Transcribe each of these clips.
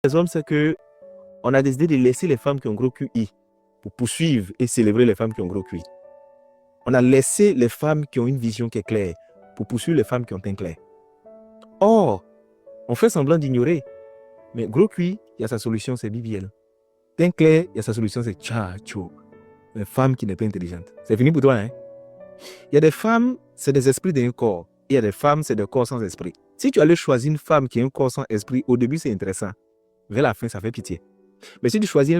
Les hommes, c'est que on a décidé de laisser les femmes qui ont gros QI pour poursuivre et célébrer les femmes qui ont gros QI. On a laissé les femmes qui ont une vision qui est claire pour poursuivre les femmes qui ont un clair. Or, on fait semblant d'ignorer. Mais gros QI, il y a sa solution, c'est BBL. Teint clair, il y a sa solution, c'est Tchacho. Une femme qui n'est pas intelligente. C'est fini pour toi, hein? Il y a des femmes, c'est des esprits d'un corps. Il y a des femmes, c'est des corps sans esprit. Si tu allais choisir une femme qui a un corps sans esprit, au début, c'est intéressant. Vers la fin, ça fait pitié. Mais si tu choisis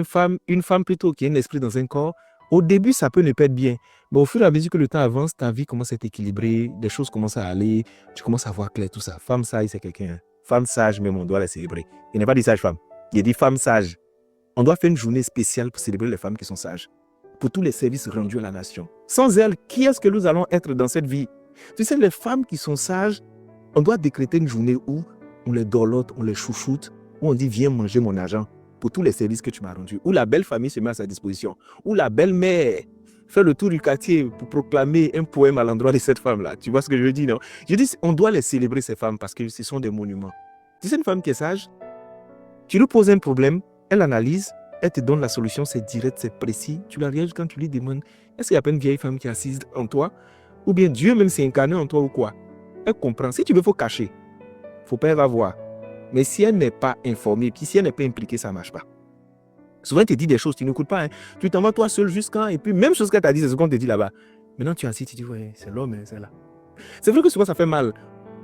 une femme plutôt qui a un esprit dans un corps, au début, ça peut ne pas être bien. Mais au fur et à mesure que le temps avance, ta vie commence à être équilibrée, des choses commencent à aller, tu commences à voir clair tout ça. Femme sage, c'est quelqu'un. Femme sage, même, on doit la célébrer. Il n'est pas dit sage femme. Il dit femme sage. On doit faire une journée spéciale pour célébrer les femmes qui sont sages. Pour tous les services rendus à la nation. Sans elles, qui est-ce que nous allons être dans cette vie? Tu sais, les femmes qui sont sages, on doit décréter une journée où on les dorlote, on les chouchoute, où on dit viens manger mon argent pour tous les services que tu m'as rendus. Où la belle famille se met à sa disposition. Où la belle-mère fait le tour du quartier pour proclamer un poème à l'endroit de cette femme-là. Tu vois ce que je veux dire, non? Je dis, on doit les célébrer, ces femmes, parce que ce sont des monuments. Tu sais, une femme qui est sage, tu lui poses un problème, elle analyse, elle te donne la solution, c'est direct, c'est précis. Tu la réalises quand tu lui demandes, est-ce qu'il y a pas une vieille femme qui est assise en toi? Ou bien Dieu même s'est incarné en toi ou quoi? Elle comprend. Si tu veux, il faut cacher. Il ne faut pas, elle va voir. Mais si elle n'est pas informée, puis si elle n'est pas impliquée, ça ne marche pas. Souvent, elle te dit des choses, tu n'écoutes pas. Hein. Tu t'en vas toi seul jusqu'à... Et puis, même chose qu'elle t'a dit, c'est ce qu'on te dit là-bas. Maintenant, tu es assis, tu dis, ouais, c'est l'homme, c'est là. C'est vrai que souvent, ça fait mal.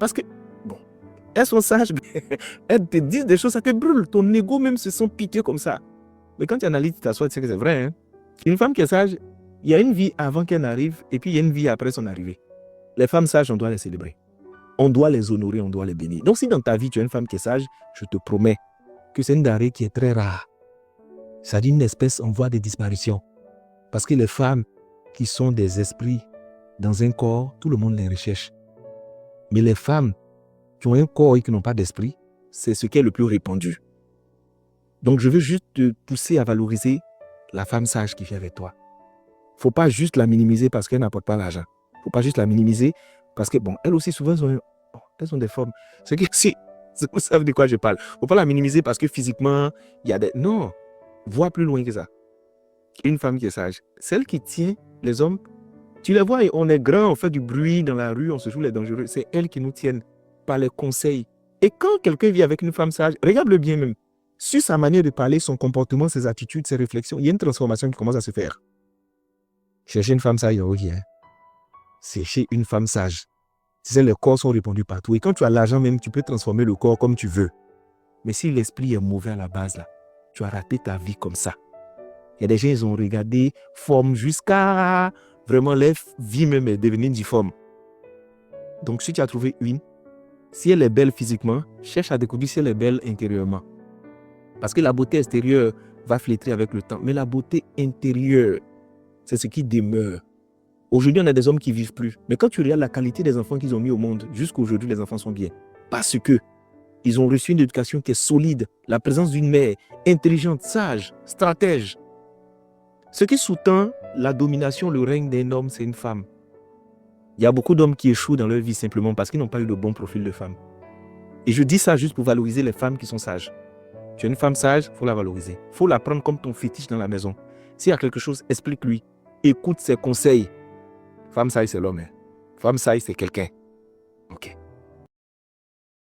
Parce que, bon, elles sont sages, mais elles te disent des choses, ça te brûle. Ton ego même se sent pitié comme ça. Mais quand tu analyses, tu t'assois, tu sais que c'est vrai. Hein. Une femme qui est sage, il y a une vie avant qu'elle n'arrive, et puis il y a une vie après son arrivée. Les femmes sages, on doit les célébrer. On doit les honorer, on doit les bénir. Donc, si dans ta vie, tu as une femme qui est sage, je te promets que c'est une denrée qui est très rare. Ça dit une espèce en voie de disparition. Parce que les femmes qui sont des esprits dans un corps, tout le monde les recherche. Mais les femmes qui ont un corps et qui n'ont pas d'esprit, c'est ce qui est le plus répandu. Donc, je veux juste te pousser à valoriser la femme sage qui vient avec toi. Il ne faut pas juste la minimiser parce qu'elle n'apporte pas l'argent. Il ne faut pas juste la minimiser parce que, bon, elles aussi, souvent, elles ont des formes. C'est que si vous savez de quoi je parle. Il ne faut pas la minimiser parce que physiquement, il y a des... Non, vois plus loin que ça. Une femme qui est sage, celle qui tient les hommes, tu les vois, on est grand, on fait du bruit dans la rue, on se joue les dangereux. C'est elles qui nous tiennent par les conseils. Et quand quelqu'un vit avec une femme sage, regarde-le bien même. Sur sa manière de parler, son comportement, ses attitudes, ses réflexions, il y a une transformation qui commence à se faire. Chercher une femme sage, ok. Hein? C'est chez une femme sage. Tu sais, les corps sont répandus partout. Et quand tu as l'argent même, tu peux transformer le corps comme tu veux. Mais si l'esprit est mauvais à la base, là, tu as raté ta vie comme ça. Il y a des gens, ils ont regardé forme jusqu'à vraiment leur vie même est devenue difforme. Donc, si tu as trouvé une, si elle est belle physiquement, cherche à découvrir si elle est belle intérieurement. Parce que la beauté extérieure va flétrir avec le temps. Mais la beauté intérieure, c'est ce qui demeure. Aujourd'hui, on a des hommes qui ne vivent plus. Mais quand tu regardes la qualité des enfants qu'ils ont mis au monde, jusqu'à aujourd'hui, les enfants sont bien. Parce qu'ils ont reçu une éducation qui est solide. La présence d'une mère intelligente, sage, stratège. Ce qui sous-tend la domination, le règne d'un homme, c'est une femme. Il y a beaucoup d'hommes qui échouent dans leur vie simplement parce qu'ils n'ont pas eu le bon profil de femme. Et je dis ça juste pour valoriser les femmes qui sont sages. Tu es une femme sage, il faut la valoriser. Il faut la prendre comme ton fétiche dans la maison. S'il y a quelque chose, explique-lui. Écoute ses conseils. Femme sage, c'est l'homme. Femme sage, c'est quelqu'un. Ok.